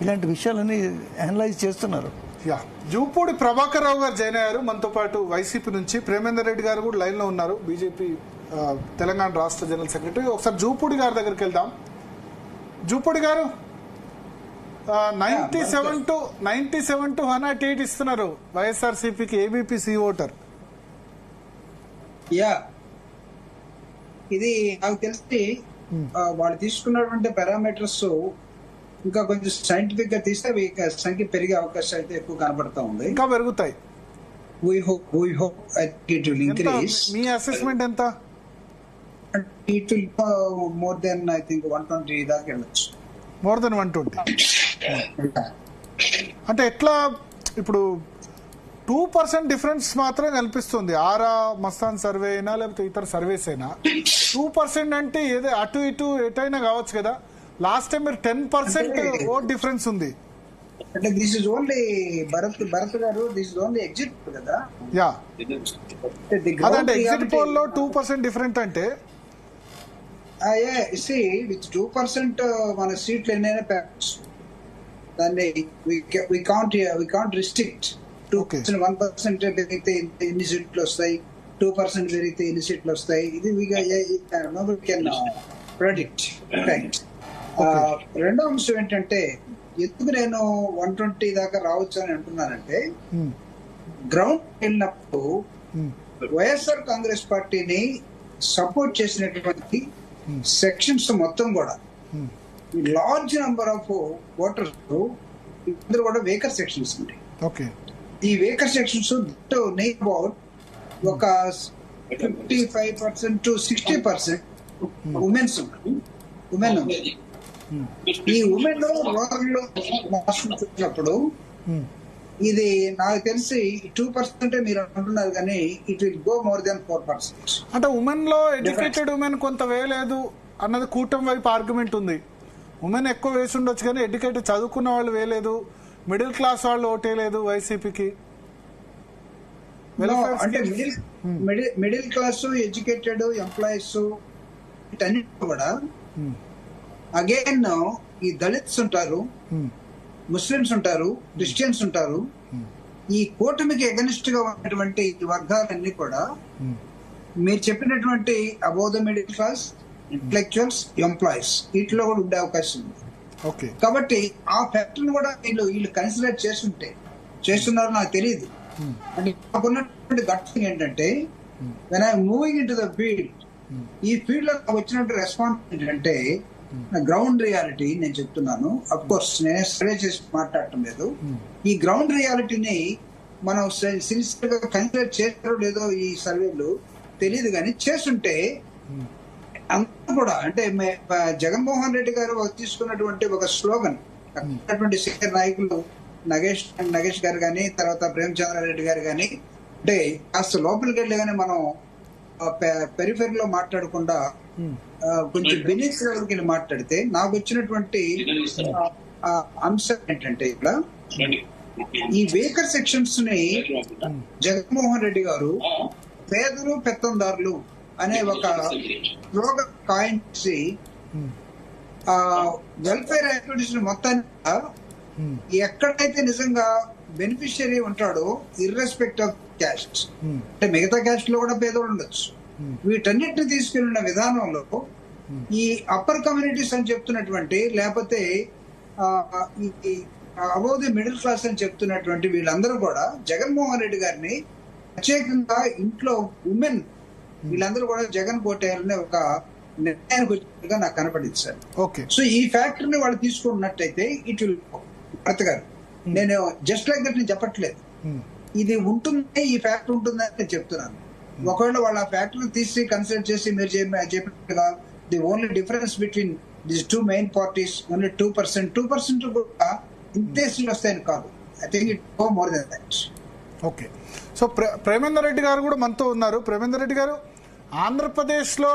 ఇలాంటి విషయాలన్నీ అనలైజ్ చేస్తున్నారు. జూపూడి ప్రభాకర్ రావు గారు జాయిన్ అయ్యారు మనతో పాటు వైసీపీ నుంచి. ప్రేమేందర్ రెడ్డి గారు కూడా లైన్లో ఉన్నారు, బీజేపీ తెలంగాణ రాష్ట్ర జనరల్ సెక్రటరీ. ఒకసారి జూపూడి గారి దగ్గరికి వెళ్దాం. జూపూడి గారు, 97 to 108 ఇస్తున్నారు వైఎస్ఆర్సీపీకి ఏబీపీ ఓటర్. ఇది నాకు తెలిసి వాళ్ళు తీసుకున్నటువంటి పారామీటర్స్ ఇంకా కొంచెం సైంటిఫిక్ గా తీస్తే సంఖ్య పెరిగే అవకాశం అయితే ఎక్కువ కనబడతా ఉంది. ఇంకా పెరుగుతాయి. మీ అసెస్మెంట్ ఎంత? It will go more than I think 120 దాకా వెళ్ళొచ్చు. మోర్ దెన్ 120 అంటే ఎట్లా? ఇప్పుడు 2% డిఫరెన్స్ మాత్రం కనిపిస్తుంది. ఆరా మస్తాన్ సర్వే అయినా లేకపోతే ఇతర సర్వేస్ అయినా 2% అంటే ఏదో అటు ఇటు ఎటైనా కావచ్చు కదా. లాస్ట్ టైం మీరు 10% ఓట్ డిఫరెన్స్ ఉంది. అంటే దిస్ ఇస్ ఓన్లీ భరత్ గారు, దిస్ ఇస్ ఓన్లీ ఎగ్జిట్ కదా. అదంటే ఎగ్జిట్ పోల్ లో 2% డిఫరెంట్ అంటే విత్ 2% మన సీట్లు ఎన్నైనా దాన్ని వి కాంట్ రిస్ట్రిక్ట్. 1% పెరిగితే ఎన్ని సీట్లు వస్తాయి, 2% పెరిగితే ఎన్ని సీట్లు వస్తాయి, ఇది కెన్ ప్రెడిక్ట్. రెండో అంశం ఏంటంటే, ఎందుకు నేను 120 దాకా రావచ్చు అని అంటున్నానంటే, గ్రౌండ్ వెళ్ళినప్పుడు వైఎస్ఆర్ కాంగ్రెస్ పార్టీని సపోర్ట్ చేసినటువంటి సెక్షన్స్ మొత్తం కూడా లార్జ్ నెంబర్ ఆఫ్ ఓటర్స్ ఇద్దరు కూడా వేకర్ సెక్షన్స్ ఉంటాయి. ఈ వేకర్ సెక్షన్స్ అబౌట్ ఒక 55% to 60% ఉమెన్ ఈ ఉమెన్ లో రూరల్ లో చూసినప్పుడు ఇది నాకు తెలిసి 2% మీరు అంటున్నారు, కానీ it will go more than 4%. అంటే ఉమెన్ లో ఎడ్యుకేటెడ్ ఉమెన్ కొంత వేయలేదు అన్నది కూటమి వైపు ఆర్గ్యుమెంట్ ఉంది. ఉమెన్ ఎక్కువ వేసి ఉండొచ్చు కానీ ఎడ్యుకేటెడ్ చదువుకున్న వాళ్ళు వేయలేదు, మిడిల్ క్లాస్ వాళ్ళు ఓటేయలేదు వైసీపీకి. అంటే మిడిల్ క్లాస్, ఎడ్యుకేటెడ్ ఎంప్లాయీస్ వీటన్నిటి కూడా అగైన్ ఈ దళిత్స్ ఉంటారు, ముస్లిమ్స్ ఉంటారు, క్రిస్టియన్స్ ఉంటారు. ఈ కూటమికి ఎగనిస్ట్ గా ఉన్నటువంటి వర్గాలన్నీ కూడా మీరు చెప్పినటువంటి above the middle class, intellectuals, employees వీటిలో కూడా ఉండే అవకాశం ఉంది. కాబట్టి ఆ ఫ్యాక్టర్ని కూడా వీళ్ళు కన్సిడర్ చేస్తున్నారు నాకు తెలియదు. అంటే నాకున్నటువంటి గట్టింగ్ ఏంటంటే, when I moving in to the field, ఈ ఫీల్డ్ లో వచ్చినటువంటి రెస్పాన్స్ ఏంటంటే, గ్రౌండ్ రియాలిటీ నేను చెప్తున్నాను. అఫ్ కోర్స్ నేను సర్వే చేసి మాట్లాడటం లేదు. ఈ గ్రౌండ్ రియాలిటీని మనం సిన్సియర్ గా కన్సిడర్ చేస్తారో లేదో ఈ సర్వేలు తెలియదు, కానీ చేస్తుంటే అంతా కూడా అంటే జగన్మోహన్ రెడ్డి గారు తీసుకున్నటువంటి ఒక స్లోగన్, అటువంటి సీనియర్ నాయకులు నగేష్ గారు కానీ, తర్వాత ప్రేమచంద్రారెడ్డి గారు కానీ, అంటే కాస్త లోపలికి వెళ్ళి కానీ మనం పెరిఫెరీలో మాట్లాడకుండా కొంచెం బెనిఫిట్ లెవెల్కి మాట్లాడితే, నాకు వచ్చినటువంటి అంశం ఏంటంటే, ఇక్కడ ఈ వేకర్ సెక్షన్స్ ని జగన్మోహన్ రెడ్డి గారు పేదలు పెత్తందారులు అనే ఒక స్లోగన్ కాయిన్ చేసి వెల్ఫేర్ యాక్టివిటీస్ మొత్తాన్ని ఎక్కడైతే నిజంగా బెనిఫిషియరీ ఉంటాడో ఇర్రెస్పెక్ట్ ఆఫ్ క్యాస్ట్, అంటే మిగతా క్యాస్ట్ లో కూడా పేదోళ్ళు ఉండొచ్చు, వీటన్నిటిని తీసుకెళ్లిన విధానంలో ఈ అప్పర్ కమ్యూనిటీస్ అని చెప్తున్నటువంటి, లేకపోతే అబౌవ్ ది మిడిల్ క్లాస్ అని చెప్తున్నటువంటి వీళ్ళందరూ కూడా జగన్మోహన్ రెడ్డి గారిని ప్రత్యేకంగా ఇంట్లో ఉమెన్ వీళ్ళందరూ కూడా జగన్ కోటేయాలనే ఒక నిర్ణయానికి వచ్చినట్టుగా నాకు కనపడింది సార్. సో ఈ ఫ్యాక్టర్ ని వాళ్ళు తీసుకున్నట్టయితే ఇట్ విల్ భరత్ గారు, నేను జస్ట్ లైక్ దట్ నేను చెప్పట్లేదు, ఇది ఉంటుంది, ఈ ఫ్యాక్టర్ ఉంటుందని నేను చెప్తున్నాను. ఒకవేళ వాళ్ళ ఫ్యాక్టరీ తీసి కన్సిడర్ చేసి మీరు చెప్పినట్టుగా the only difference between this two main parties only 2% కూడా ఇంతే సీట్లు వస్తాయని కాదు. I think it go more than that. Okay, so Premender Reddy గారు కూడా మనతో ఉన్నారు. ప్రేమేందర్ రెడ్డి గారు, ఆంధ్రప్రదేశ్లో